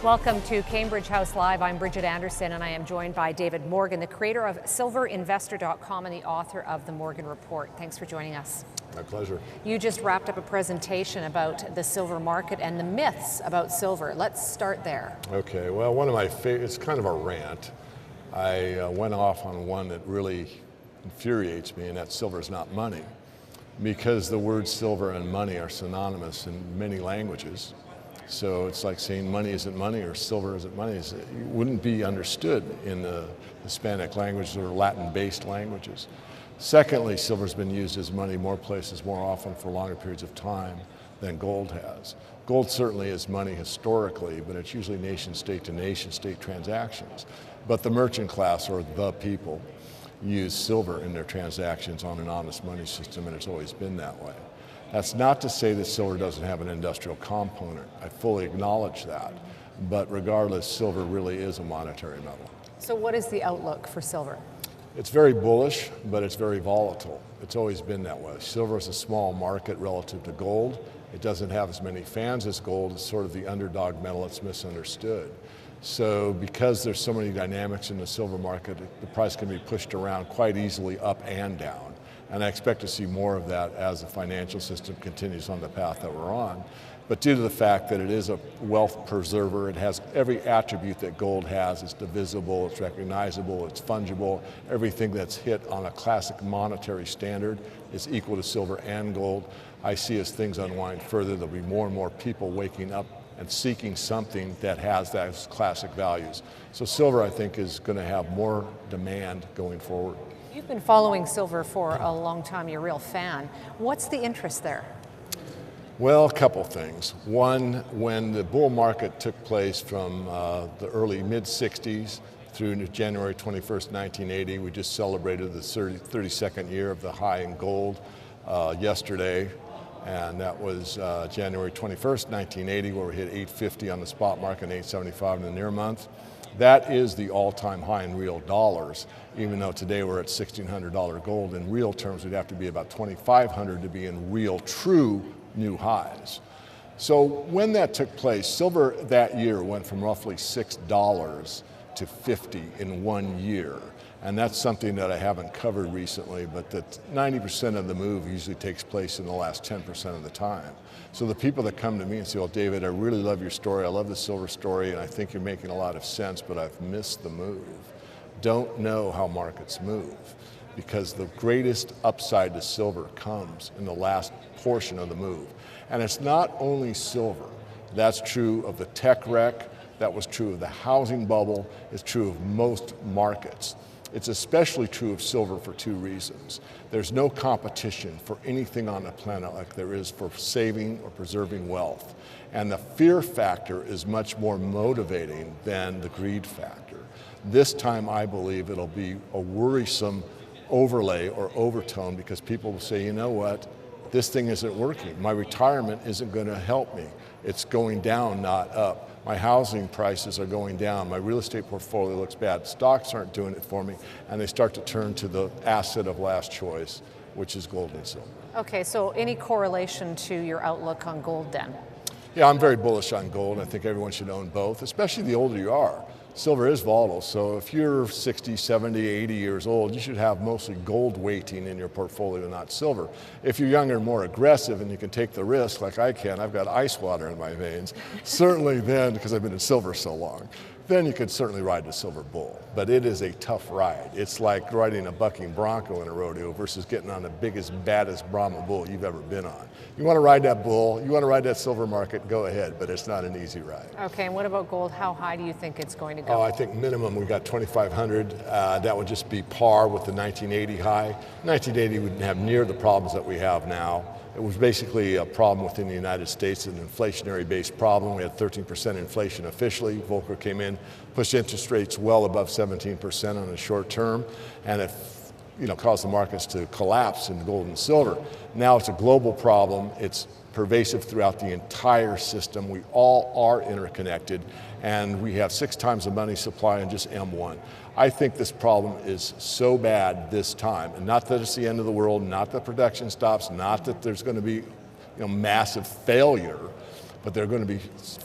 Welcome to Cambridge House Live. I'm Bridget Anderson and I am joined by David Morgan, the creator of silverinvestor.com and the author of the Morgan Report. Thanks for joining us. My pleasure. You just wrapped up a presentation about the silver market and the myths about silver. Let's start there. Okay, well, one of my favorite, it's kind of a rant. I went off on one that really infuriates me, and that silver is not money. Because the words silver and money are synonymous in many languages. So it's like saying money isn't money or silver isn't money. It wouldn't be understood in the Hispanic languages or Latin-based languages. Secondly, silver's been used as money more places, more often for longer periods of time than gold has. Gold certainly is money historically, but it's usually nation-state to nation-state transactions. But the merchant class, or the people, use silver in their transactions on an honest money system, and it's always been that way. That's not to say that silver doesn't have an industrial component. I fully acknowledge that. But regardless, silver really is a monetary metal. So what is the outlook for silver? It's very bullish, but it's very volatile. It's always been that way. Silver is a small market relative to gold. It doesn't have as many fans as gold. It's sort of the underdog metal. It's misunderstood. So because there's so many dynamics in the silver market, the price can be pushed around quite easily up and down. And I expect to see more of that as the financial system continues on the path that we're on. But due to the fact that it is a wealth preserver, it has every attribute that gold has. It's divisible, it's recognizable, it's fungible. Everything that's hit on a classic monetary standard is equal to silver and gold. I see as things unwind further, there'll be more and more people waking up and seeking something that has those classic values. So silver, I think, is going to have more demand going forward. You've been following silver for a long time. You're a real fan. What's the interest there? Well, a couple things. One, when the bull market took place from the early mid-60s through January 21st, 1980, we just celebrated the 32nd year of the high in gold yesterday. And that was January 21st, 1980, where we hit 850 on the spot market and 875 in the near month. That is the all-time high in real dollars, even though today we're at $1,600 gold. In real terms, we'd have to be about $2,500 to be in real, true new highs. So when that took place, silver that year went from roughly $6 to $50 in 1 year. And that's something that I haven't covered recently, but that 90% of the move usually takes place in the last 10% of the time. So the people that come to me and say, "Well, David, I really love your story. I love the silver story, and I think you're making a lot of sense, but I've missed the move," don't know how markets move, because the greatest upside to silver comes in the last portion of the move. And it's not only silver. That's true of the tech wreck. That was true of the housing bubble. It's true of most markets. It's especially true of silver for two reasons. There's no competition for anything on the planet like there is for saving or preserving wealth. And the fear factor is much more motivating than the greed factor. This time I believe it'll be a worrisome overlay or overtone, because people will say, you know what, this thing isn't working. My retirement isn't going to help me. It's going down, not up. My housing prices are going down. My real estate portfolio looks bad. Stocks aren't doing it for me. And they start to turn to the asset of last choice, which is gold and silver. Okay, so any correlation to your outlook on gold then? Yeah, I'm very bullish on gold. I think everyone should own both, especially the older you are. Silver is volatile, so if you're 60, 70, 80 years old, you should have mostly gold weighting in your portfolio, not silver. If you're younger and more aggressive and you can take the risk like I can, I've got ice water in my veins, certainly then, because I've been in silver so long, then you could certainly ride the silver bull. But it is a tough ride. It's like riding a bucking bronco in a rodeo versus getting on the biggest, baddest Brahma bull you've ever been on. You want to ride that bull, you want to ride that silver market, go ahead, but it's not an easy ride. Okay, and what about gold? How high do you think it's going to go? Oh, I think minimum we got 2,500. That would just be par with the 1980 high. 1980 wouldn't have near the problems that we have now. It was basically a problem within the United States, an inflationary-based problem. We had 13% inflation officially. Volcker came in, pushed interest rates well above 17% on the short term, and it caused the markets to collapse in gold and silver. Now it's a global problem. It's pervasive throughout the entire system. We all are interconnected, and we have 6 times the money supply in just M1. I think this problem is so bad this time, and not that it's the end of the world, not that production stops, not that there's going to be massive failure, but there are going to be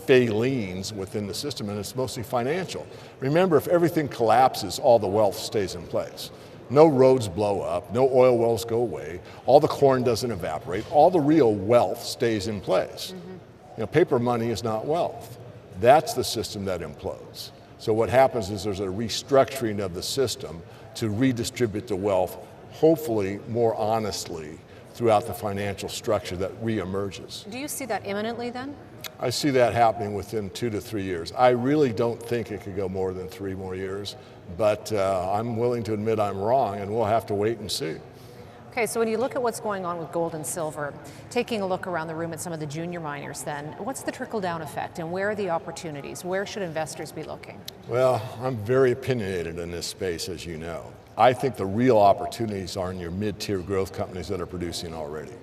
failenes within the system, and it's mostly financial. Remember, if everything collapses, all the wealth stays in place. No roads blow up, no oil wells go away, all the corn doesn't evaporate, all the real wealth stays in place. Paper money is not wealth. That's the system that implodes. So what happens is there's a restructuring of the system to redistribute the wealth, hopefully more honestly, throughout the financial structure that reemerges. Do you see that imminently then? I see that happening within 2 to 3 years. I really don't think it could go more than 3 more years, but I'm willing to admit I'm wrong, and we'll have to wait and see. Okay, so when you look at what's going on with gold and silver, taking a look around the room at some of the junior miners then, what's the trickle-down effect and where are the opportunities? Where should investors be looking? Well, I'm very opinionated in this space, as you know. I think the real opportunities are in your mid-tier growth companies that are producing already,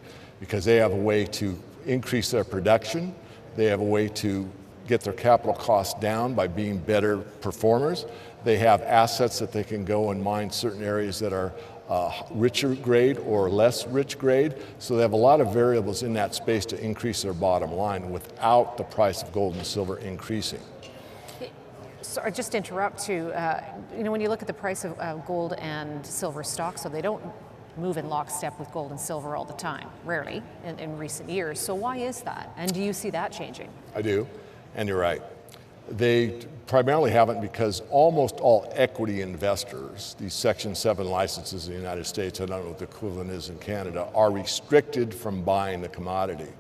because they have a way to increase their production, they have a way to get their capital costs down by being better performers, they have assets that they can go and mine certain areas that are richer grade or less rich grade, so they have a lot of variables in that space to increase their bottom line without the price of gold and silver increasing. Sorry, just to interrupt you, when you look at the price of gold and silver stocks, so they don't move in lockstep with gold and silver all the time, rarely in recent years. So why is that? And do you see that changing? I do, and you're right. They primarily haven't because almost all equity investors, these Section 7 licenses in the United States, I don't know what the equivalent is in Canada, are restricted from buying the commodity.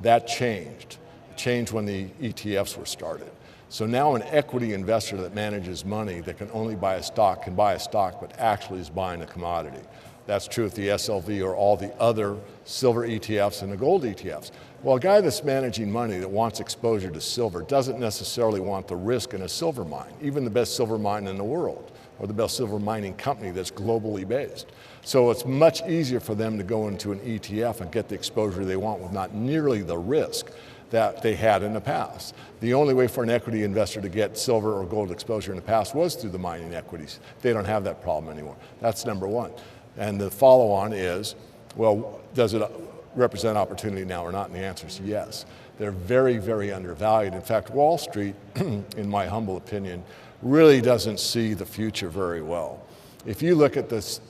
That changed. It changed when the ETFs were started. So now an equity investor that manages money that can only buy a stock can buy a stock but actually is buying a commodity. That's true with the SLV or all the other silver ETFs and the gold ETFs. Well, a guy that's managing money that wants exposure to silver doesn't necessarily want the risk in a silver mine, even the best silver mine in the world, or the best silver mining company that's globally based. So it's much easier for them to go into an ETF and get the exposure they want with not nearly the risk that they had in the past. The only way for an equity investor to get silver or gold exposure in the past was through the mining equities. They don't have that problem anymore. That's number one. And the follow-on is, well, does it represent opportunity now or not? And the answer is yes. They're very, very undervalued. In fact, Wall Street, in my humble opinion, really doesn't see the future very well. If you look at this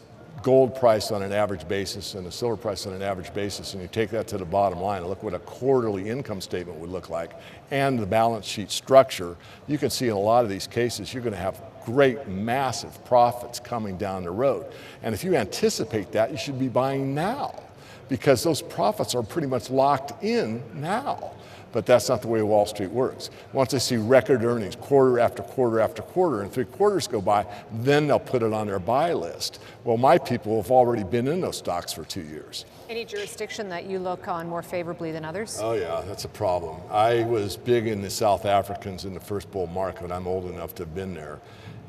gold price on an average basis and the silver price on an average basis, and you take that to the bottom line and look what a quarterly income statement would look like and the balance sheet structure, you can see in a lot of these cases you're going to have great massive profits coming down the road. And if you anticipate that, you should be buying now because those profits are pretty much locked in now. But that's not the way Wall Street works. Once they see record earnings quarter after quarter after quarter and 3 quarters go by, then they'll put it on their buy list. Well, my people have already been in those stocks for 2 years. Any jurisdiction that you look on more favorably than others? Oh yeah, that's a problem. I was big in the South Africans in the first bull market. I'm old enough to have been there.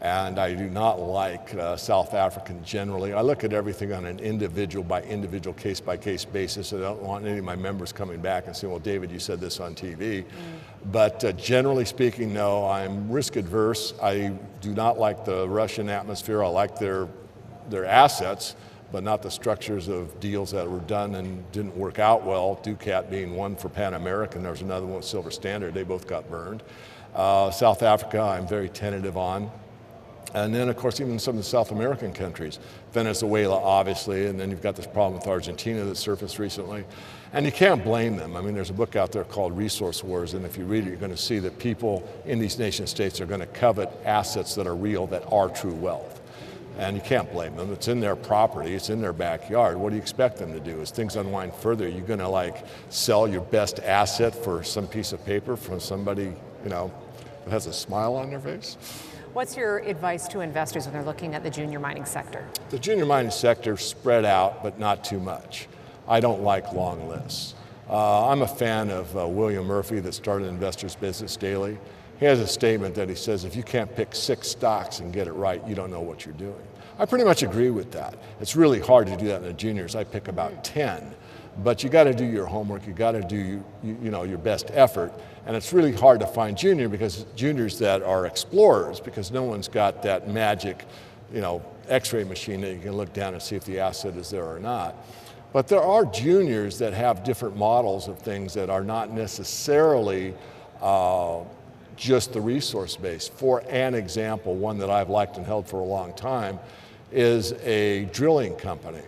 And I do not like South African generally. I look at everything on an individual by individual, case by case basis. I don't want any of my members coming back and saying, well, David, you said this on TV. But generally speaking, no, I'm risk adverse. I do not like the Russian atmosphere. I like their assets, but not the structures of deals that were done and didn't work out well. Ducat being one for Pan American. There was another one with Silver Standard. They both got burned. South Africa, I'm very tentative on. And then, of course, even some of the South American countries, Venezuela, obviously, and then you've got this problem with Argentina that surfaced recently. And you can't blame them. I mean, there's a book out there called Resource Wars, and if you read it, you're going to see that people in these nation states are going to covet assets that are real, that are true wealth. And you can't blame them. It's in their property, it's in their backyard. What do you expect them to do? As things unwind further, you're going to sell your best asset for some piece of paper from somebody, that has a smile on their face? What's your advice to investors when they're looking at the junior mining sector? The junior mining sector spread out, but not too much. I don't like long lists. I'm a fan of William Murphy that started Investors Business Daily. He has a statement that he says, if you can't pick 6 stocks and get it right, you don't know what you're doing. I pretty much agree with that. It's really hard to do that in the juniors. I pick about 10. But you got to do your homework, you got to do your best effort, and it's really hard to find juniors that are explorers because no one's got that magic, X-ray machine that you can look down and see if the asset is there or not. But there are juniors that have different models of things that are not necessarily just the resource base. For an example, one that I've liked and held for a long time is a drilling company.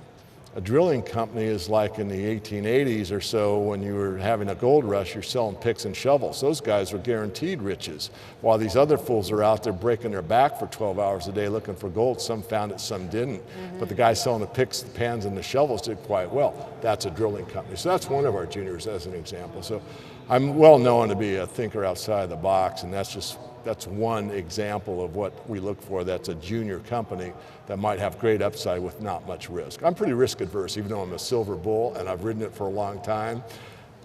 A drilling company is like in the 1880s or so when you were having a gold rush, you're selling picks and shovels. Those guys were guaranteed riches. While these other fools are out there breaking their back for 12 hours a day looking for gold. Some found it, some didn't. But the guys selling the picks, the pans, and the shovels did quite well. That's a drilling company. So that's one of our juniors as an example. So I'm well known to be a thinker outside the box, and that's one example of what we look for. That's a junior company that might have great upside with not much risk. I'm pretty risk adverse, even though I'm a silver bull and I've ridden it for a long time.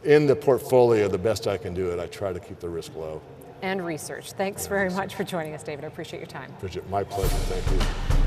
In the portfolio, the best I can do it, I try to keep the risk low. And research. Thanks very much for joining us, David. I appreciate your time. My pleasure, thank you.